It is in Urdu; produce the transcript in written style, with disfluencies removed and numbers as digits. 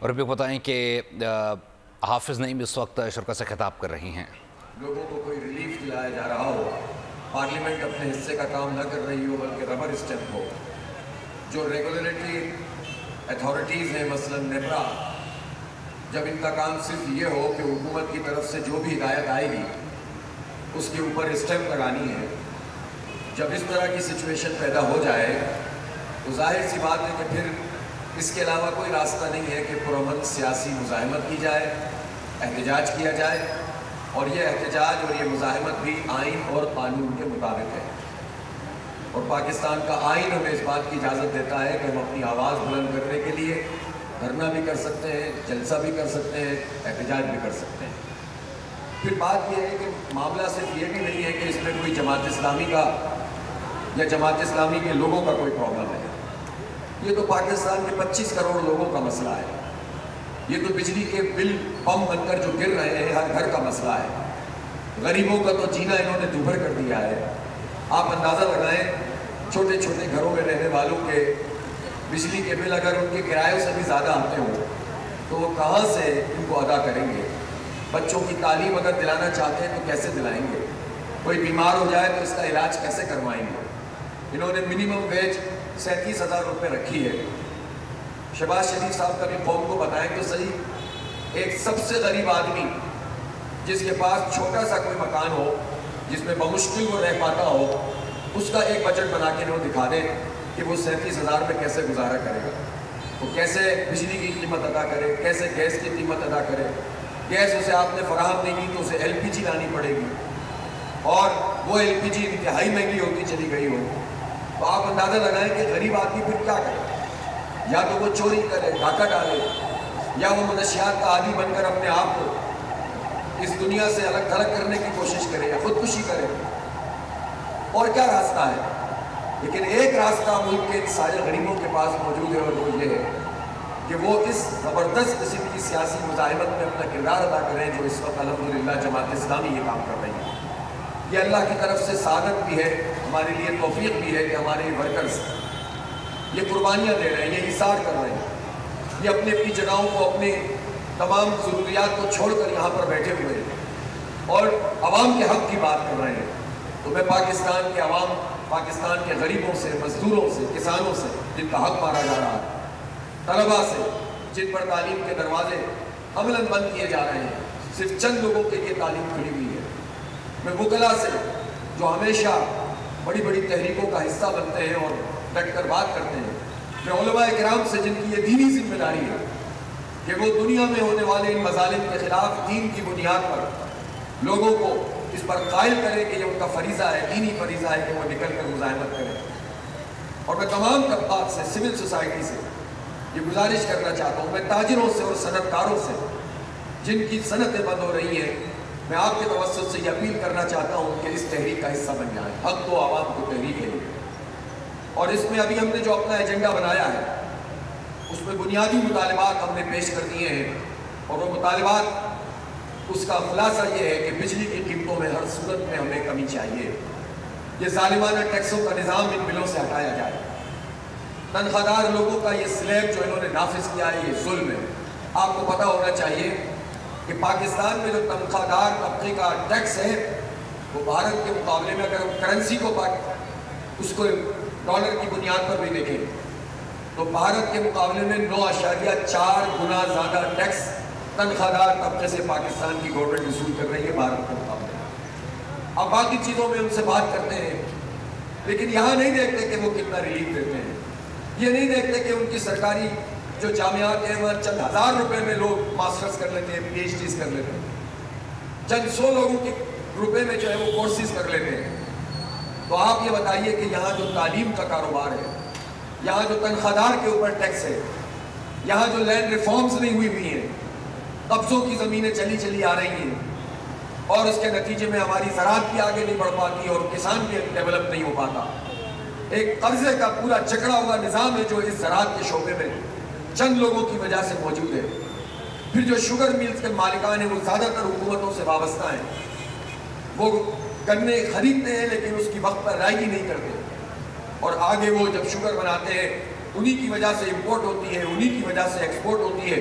اور ابھی بتائیں کہ حافظ نعیم اس وقت شرکت سے خطاب کر رہی ہیں. لوگوں کو کوئی ریلیف دلایا جا رہا ہو، پارلیمنٹ اپنے حصے کا کام نہ کر رہی ہو بلکہ ربر اسٹیمپ ہو. جو ریگولیٹری اتھارٹیز ہیں مثلا نیپرا، جب ان کا کام صرف یہ ہو کہ حکومت کی طرف سے جو بھی ہدایت آئے گی اس کے اوپر اسٹیمپ لگانی ہے، جب اس طرح کی سچویشن پیدا ہو جائے تو ظاہر سی بات ہے کہ پھر اس کے علاوہ کوئی راستہ نہیں ہے کہ پرامن سیاسی مزاحمت کی جائے، احتجاج کیا جائے، اور یہ احتجاج اور یہ مزاحمت بھی آئین اور قانون کے مطابق ہے. اور پاکستان کا آئین ہمیں اس بات کی اجازت دیتا ہے کہ ہم اپنی آواز بلند کرنے کے لیے دھرنا بھی کر سکتے ہیں، جلسہ بھی کر سکتے ہیں، احتجاج بھی کر سکتے ہیں. پھر بات یہ ہے کہ معاملہ صرف یہ بھی نہیں ہے کہ اس میں کوئی جماعت اسلامی کا یا جماعت اسلامی کے لوگوں کا کوئی پرابلم ہے. یہ تو پاکستان کے 25 کروڑ لوگوں کا مسئلہ ہے. یہ تو بجلی کے بل پمپ بن کر جو گر رہے ہیں ہر گھر کا مسئلہ ہے. غریبوں کا تو جینا انہوں نے دوبھر کر دیا ہے. آپ اندازہ لگائیں چھوٹے چھوٹے گھروں میں رہنے والوں کے بجلی کے بل اگر ان کے کرایوں سے بھی زیادہ آتے ہوں تو وہ کہاں سے ان کو ادا کریں گے؟ بچوں کی تعلیم اگر دلانا چاہتے ہیں تو کیسے دلائیں گے؟ کوئی بیمار ہو جائے تو اس کا علاج کیسے کروائیں گے؟ انہوں نے منیمم ویج 37,000 روپے رکھی ہے. شہباز شریف صاحب کا بھی قوم کو بتائیں تو صحیح، ایک سب سے غریب آدمی جس کے پاس چھوٹا سا کوئی مکان ہو جس میں بمشکل وہ رہ پاتا ہو، اس کا ایک بجٹ بنا کے انہوں دکھا دیں کہ وہ 37,000 میں کیسے گزارا کرے گا. وہ کیسے بجلی کی قیمت ادا کرے، کیسے گیس کی قیمت ادا کرے. گیس اسے آپ نے فراہم نہیں کی تو اسے LPG لانی پڑے گی، اور وہ LPG انتہائی مہنگی ہوتی چلی گئی ہو. تو آپ اندازہ لگائیں کہ غریب آدمی پھر کیا کرے؟ یا تو وہ چوری کرے، ڈاکہ ڈالے، یا وہ منشیات کا عادی بن کر اپنے آپ کو اس دنیا سے الگ تھلگ کرنے کی کوشش کرے یا خودکشی کرے. اور کیا راستہ ہے؟ لیکن ایک راستہ ملک کے سارے غریبوں کے پاس موجود ہے، اور وہ یہ ہے کہ وہ اس زبردست قسم کی سیاسی مزاحمت میں اپنا کردار ادا کریں جو اس وقت الحمدللہ جماعت اسلامی یہ کام کر رہی ہے. یہ اللہ کی طرف سے سعادت بھی ہے، ہمارے لیے توفیق بھی ہے کہ ہمارے ورکرز یہ قربانیاں دے رہے ہیں، یہ ایثار کر رہے ہیں، یہ اپنی اپنی جگہوں کو، اپنے تمام ضروریات کو چھوڑ کر یہاں پر بیٹھے ہوئے ہیں اور عوام کے حق کی بات کر رہے ہیں. تو میں پاکستان کے عوام، پاکستان کے غریبوں سے، مزدوروں سے، کسانوں سے جن کا حق مارا جا رہا ہے، طلباء سے جن پر تعلیم کے دروازے عملاً بند کیے جا رہے ہیں، صرف چند لوگوں کے لیے تعلیم کھلی ہوئی ہے، میں وکلاء سے جو ہمیشہ بڑی بڑی تحریکوں کا حصہ بنتے ہیں اور ڈٹ کر بات کرتے ہیں، میں علماء کرام سے جن کی یہ دینی ذمہ داری ہے کہ وہ دنیا میں ہونے والے ان مظالم کے خلاف دین کی بنیاد پر لوگوں کو اس پر قائل کرے کہ یہ ان کا فریضہ ہے، دینی فریضہ ہے کہ وہ نکل کر مزاحمت کریں. اور میں تمام طبقات سے، سول سوسائٹی سے یہ گزارش کرنا چاہتا ہوں، میں تاجروں سے اور صنعت کاروں سے جن کی صنعتیں بند ہو رہی ہیں، میں آپ کے توسط سے یہ اپیل کرنا چاہتا ہوں کہ اس تحریک کا حصہ بن جائیں. حق تو عوام کو تحریک ہے، اور اس میں ابھی ہم نے جو اپنا ایجنڈا بنایا ہے اس میں بنیادی مطالبات ہم نے پیش کر دیے ہیں، اور وہ مطالبات اس کا خلاصہ یہ ہے کہ بجلی کی قیمتوں میں ہر صورت میں ہمیں کمی چاہیے. یہ ظالمانہ ٹیکسوں کا نظام ان بلوں سے ہٹایا جائے. تنخواہ دار لوگوں کا یہ سلیب جو انہوں نے نافذ کیا ہے یہ ظلم ہے. آپ کو پتہ ہونا چاہیے کہ پاکستان میں جو تنخواہ دار طبقے کا ٹیکس ہے وہ بھارت کے مقابلے میں، اگر ہم کرنسی کو اس کو ڈالر کی بنیاد پر بھی دیکھیں تو بھارت کے مقابلے میں 9.4 گنا زیادہ ٹیکس تنخواہ دار طبقے سے پاکستان کی گورنمنٹ وصول کر رہی ہے بھارت کے مقابلے. اب باقی چیزوں میں ان سے بات کرتے ہیں لیکن یہاں نہیں دیکھتے کہ وہ کتنا ریلیف دیتے ہیں. یہ نہیں دیکھتے کہ ان کی سرکاری جو جامعات ہیں وہاں چند ہزار روپے میں لوگ ماسٹرز کر لیتے ہیں، PhDs کر لیتے ہیں، چند 100 لوگوں کے روپے میں جو ہے وہ کورسز کر لیتے ہیں. تو آپ یہ بتائیے کہ یہاں جو تعلیم کا کاروبار ہے، یہاں جو تنخواہ دار کے اوپر ٹیکس ہے، یہاں جو لینڈ ریفارمز نہیں ہوئی ہیں، قبضوں کی زمینیں چلی آ رہی ہیں، اور اس کے نتیجے میں ہماری زراعت بھی آگے نہیں بڑھ پاتی اور کسان بھی ڈیولپ نہیں ہو پاتا. ایک قرضے کا پورا جکڑا ہوا نظام ہے جو اس زراعت کے شعبے میں چند لوگوں کی وجہ سے موجود ہے. پھر جو شوگر میلز کے مالکان ہیں وہ زیادہ تر حکومتوں سے وابستہ ہیں، وہ گنے خریدتے ہیں لیکن اس کی وقت پر ادائیگی نہیں کرتے، اور آگے وہ جب شوگر بناتے ہیں انہی کی وجہ سے امپورٹ ہوتی ہے، انہی کی وجہ سے ایکسپورٹ ہوتی ہے،